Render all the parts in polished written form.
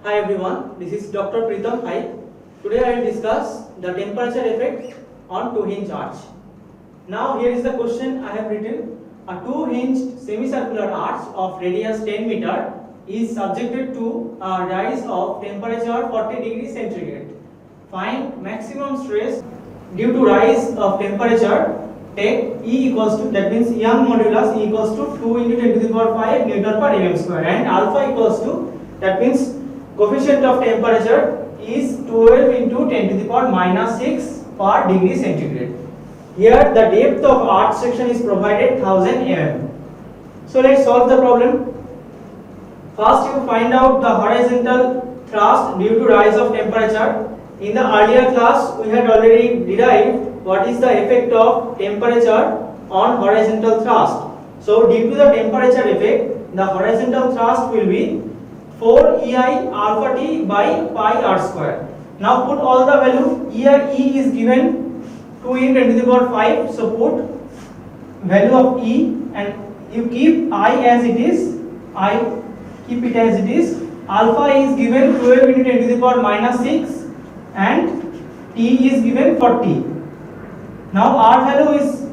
Hi everyone, this is Dr. Pritam Hai. Today I will discuss the temperature effect on two-hinge arch. Now here is the question I have written. A two-hinged semicircular arch of radius 10 meter is subjected to a rise of temperature 40 degrees centigrade. Find maximum stress due to rise of temperature. Take E equals to, that means Young modulus E equals to 2 into 10 to the power 5 Newton per mm square, and alpha equals to, that means coefficient of temperature is 12 into 10 to the power minus 6 per degree centigrade. Here the depth of arch section is provided 1000 mm. So let's solve the problem. First you find out the horizontal thrust due to rise of temperature. In the earlier class we had already derived what is the effect of temperature on horizontal thrust. So due to the temperature effect, the horizontal thrust will be 4 EI alpha T by pi r square. Now put all the value. Here E is given 2 into 10 to the power 5. So put value of E and you keep I as it is. I keep it as it is. Alpha is given 12 into 10 to the power minus 6 and T is given 40. Now R value is,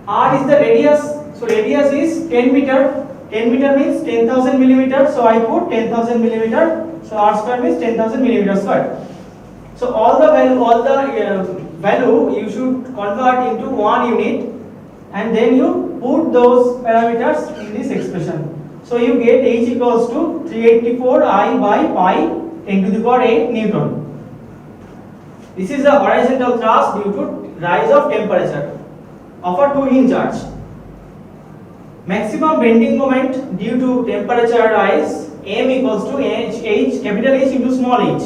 R is the radius. So radius is 10 meter. 10 meter means 10,000 millimeter. So I put 10,000 millimeter. So R square means 10,000 millimeter square. So all the value you should convert into 1 unit, and then you put those parameters in this expression. So you get H equals to 384 I by pi 10 to the power 8 Newton. This is the horizontal thrust due to rise of temperature of a two-hinge arch. Maximum bending moment due to temperature rise, M equals to H capital H into small h.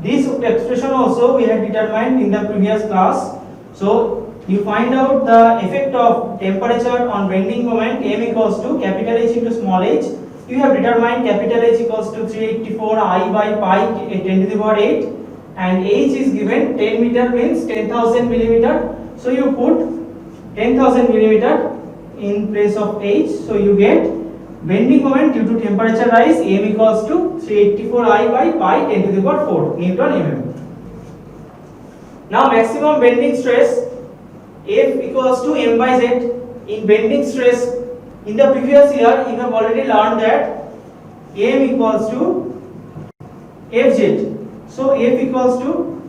This expression also we had determined in the previous class. So you find out the effect of temperature on bending moment, M equals to capital H into small h. You have determined capital H equals to 384 I by pi 10 to the power 8, and H is given 10 meter means 10,000 millimeter. So you put 10,000 millimeter in place of H. So you get bending moment due to temperature rise, M equals to 384 I by pi 10 to the power 4 Newton mm. Now maximum bending stress, F equals to M by Z. In bending stress, in the previous year you have already learned that M equals to Fz. So F equals to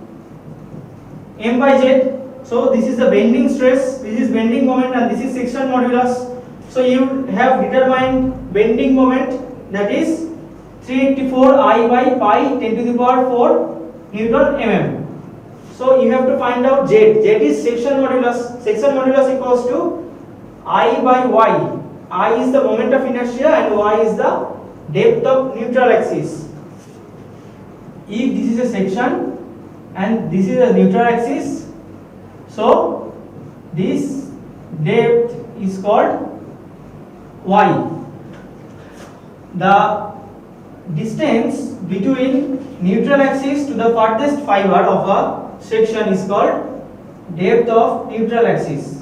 M by Z. So this is the bending stress, this is bending moment, and this is section modulus. So you have determined bending moment, that is 384 I by pi 10 to the power 4 Newton mm. So you have to find out Z. Z is section modulus. Section modulus equals to I by Y. I is the moment of inertia and Y is the depth of neutral axis. If this is a section and this is a neutral axis, so this depth is called Y. The distance between neutral axis to the farthest fiber of a section is called depth of neutral axis.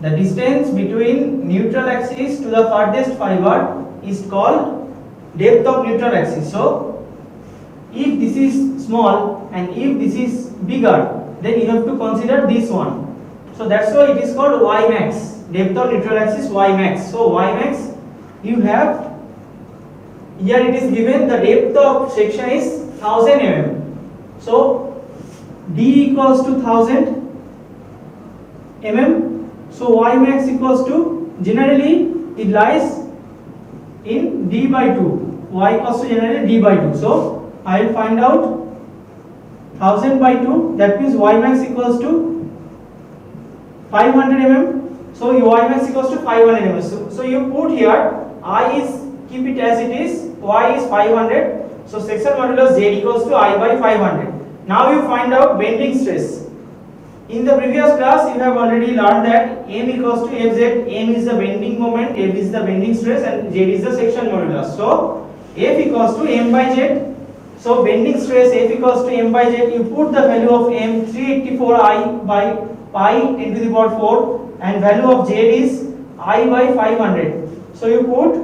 The distance between neutral axis to the farthest fiber is called depth of neutral axis. So if this is small and if this is bigger, then you have to consider this one. So that's why it is called Y max, depth of neutral axis Y max. So Y max, you have here it is given the depth of section is 1000 mm. So D equals to 1000 mm. So Y max equals to, generally it lies in D by 2. Y equals to generally D by 2. So I will find out 1000 by 2, that means Y max equals to 500 mm. So Y max equals to 500 mm. So you put here I is, keep it as it is, Y is 500. So section modulus Z equals to I by 500. Now you find out bending stress. In the previous class you have already learned that M equals to Fz. M is the bending moment, F is the bending stress, and Z is the section modulus. So F equals to M by Z. So bending stress F equals to M by Z. You put the value of M 384 I by pi 10 to the power 4, and value of Z is I by 500. So you put,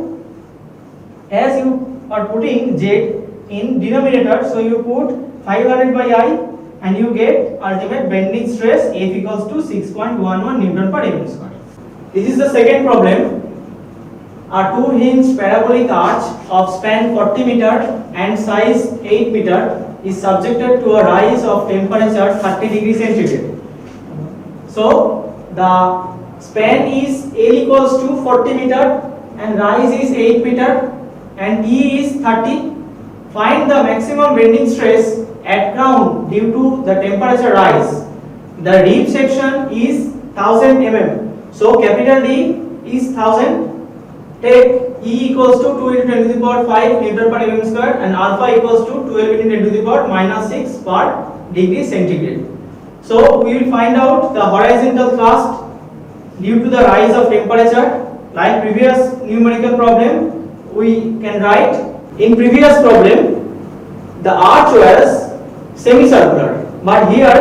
as you are putting Z in denominator, so you put 500 by I and you get ultimate bending stress F equals to 6.11 Newton per mm square. This is the second problem. A two-hinged parabolic arch of span 40 meter and size 8 meter is subjected to a rise of temperature 30 degrees centigrade. So the span is L equals to 40 meter and rise is 8 meter and E is 30. Find the maximum bending stress at ground due to the temperature rise. The deep section is 1000 mm. So capital D is 1000. Take E equals to 2 into 10 to the power 5 Newton per mm square and alpha equals to 12 into 10 to the power minus 6 per degree centigrade. So we will find out the horizontal thrust due to the rise of temperature. Like previous numerical problem, we can write in previous problem the arch was semicircular, but here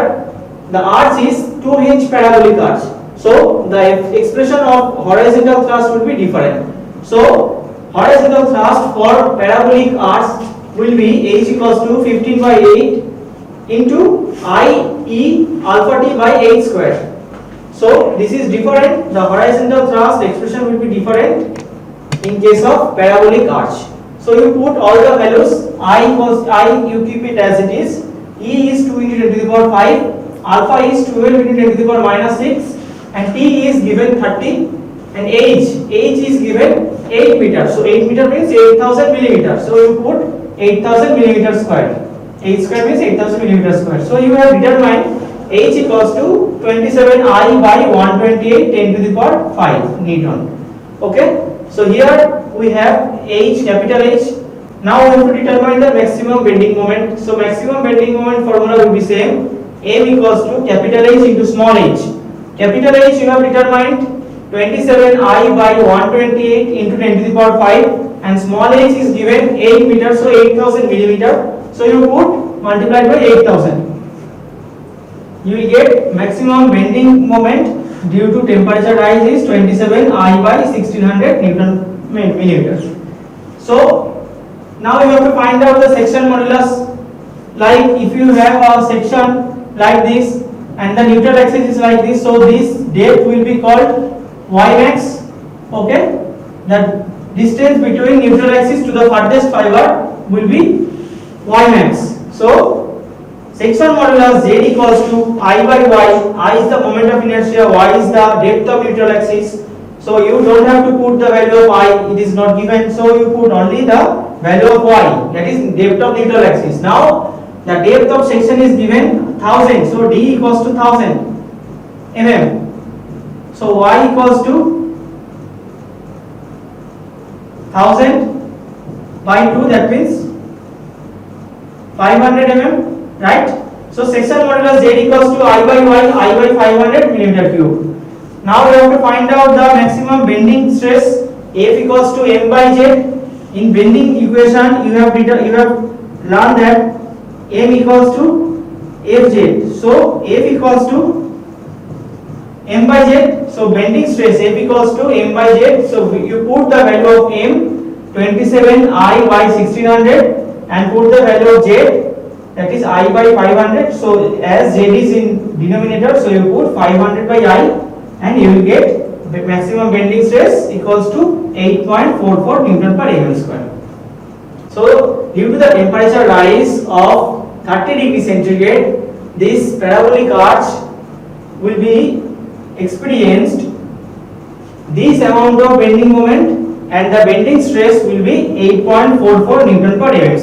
the arch is 2-inch parabolic arch. So the expression of horizontal thrust will be different. So horizontal thrust for parabolic arch will be H equals to 15 by 8 into I E alpha t by 8 square. So this is different. The horizontal thrust expression will be different in case of parabolic arch. So you put all the values. I equals I, you keep it as it is. E is 2 into 10 to the power 5. Alpha is 12 into 10 to the power minus 6. And T is given 30. And H is given 8 meter. So 8 meter means 8000 millimeter. So you put 8000 millimeter square. H square means 8000 millimeter square. So you have determined H equals to 27 I by 128 10 to the power 5 Newton. Okay. So here we have H, capital H. Now we have to determine the maximum bending moment. So maximum bending moment formula will be same. M equals to capital H into small h. Capital H you have determined 27 I by 128 into 10 to the power 5 and small h is given 8 meter, so 8000 millimeter. So you put multiplied by 8000. You will get maximum bending moment due to temperature rise is 27 I by 1600 Newton millimeters. So now you have to find out the section modulus. Like if you have a section like this and the neutral axis is like this, so this depth will be called y max. Okay, the distance between neutral axis to the farthest fiber will be y max. So section modulus Z equals to I by y. I is the moment of inertia, y is the depth of neutral axis. So you don't have to put the value of I, it is not given. So you put only the value of y, that is depth of neutral axis. Now the depth of section is given 1000. So D equals to 1000 mm. So y equals to 1000 by 2, that means 500 mm, right? So section modulus Z equals to I by y, I by 500 millimeter cube. Now we have to find out the maximum bending stress. F equals to m by z. In bending equation you have learned that m equals to fz. So F equals to m by z. So bending stress F equals to m by z. So you put the value of m 27 I by 1600 and put the value of z, that is I by 500. So as z is in denominator, so you put 500 by I and you will get the maximum bending stress equals to 8.44 Newton per mm square. So due to the temperature rise of 30 degrees centigrade, this parabolic arch will be experienced this amount of bending moment and the bending stress will be 8.44 Newton per mm.